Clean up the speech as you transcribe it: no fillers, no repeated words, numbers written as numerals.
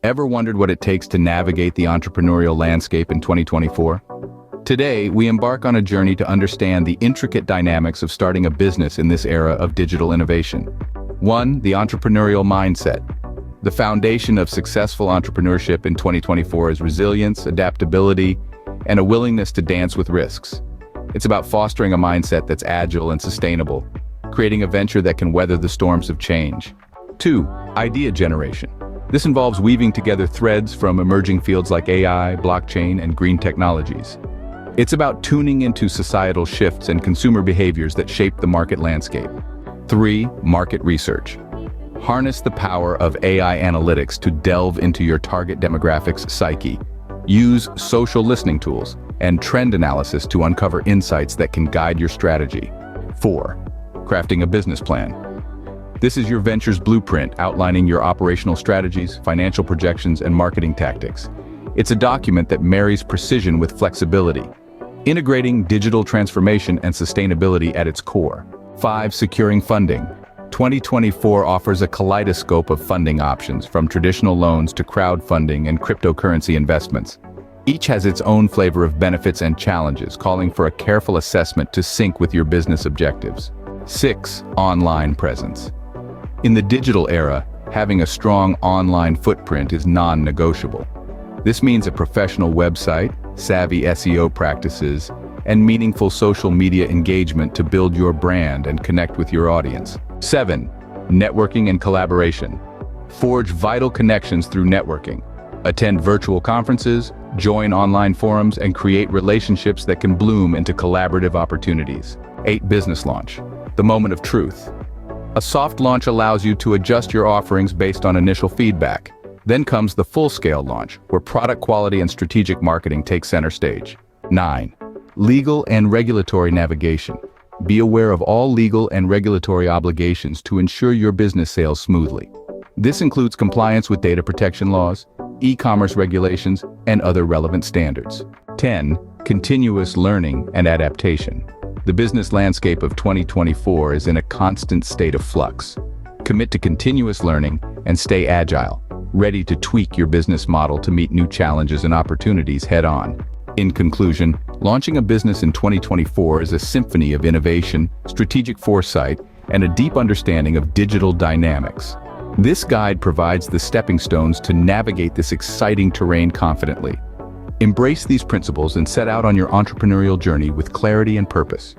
Ever wondered what it takes to navigate the entrepreneurial landscape in 2024? Today, we embark on a journey to understand the intricate dynamics of starting a business in this era of digital innovation. 1. The entrepreneurial mindset. The foundation of successful entrepreneurship in 2024 is resilience, adaptability, and a willingness to dance with risks. It's about fostering a mindset that's agile and sustainable, creating a venture that can weather the storms of change. 2. Idea generation. This involves weaving together threads from emerging fields like AI, blockchain, and green technologies. It's about tuning into societal shifts and consumer behaviors that shape the market landscape. 3. Market research. Harness the power of AI analytics to delve into your target demographics' psyche. Use social listening tools and trend analysis to uncover insights that can guide your strategy. 4. Crafting a business plan. This is your venture's blueprint outlining your operational strategies, financial projections, and marketing tactics. It's a document that marries precision with flexibility, integrating digital transformation and sustainability at its core. 5. Securing funding. 2024 offers a kaleidoscope of funding options, from traditional loans to crowdfunding and cryptocurrency investments. Each has its own flavor of benefits and challenges, calling for a careful assessment to sync with your business objectives. 6. Online presence. In the digital era, having a strong online footprint is non-negotiable. This means a professional website, savvy SEO practices, and meaningful social media engagement to build your brand and connect with your audience. 7. Networking and collaboration. Forge vital connections through networking. Attend virtual conferences, join online forums, and create relationships that can bloom into collaborative opportunities. 8. Business launch. The moment of truth. A soft launch allows you to adjust your offerings based on initial feedback. Then comes the full-scale launch, where product quality and strategic marketing take center stage. 9. Legal and regulatory navigation. Be aware of all legal and regulatory obligations to ensure your business sails smoothly. This includes compliance with data protection laws, e-commerce regulations, and other relevant standards. 10. Continuous learning and adaptation. The business landscape of 2024 is in a constant state of flux. Commit to continuous learning and stay agile, ready to tweak your business model to meet new challenges and opportunities head-on. In conclusion, launching a business in 2024 is a symphony of innovation, strategic foresight, and a deep understanding of digital dynamics. This guide provides the stepping stones to navigate this exciting terrain confidently. Embrace these principles and set out on your entrepreneurial journey with clarity and purpose.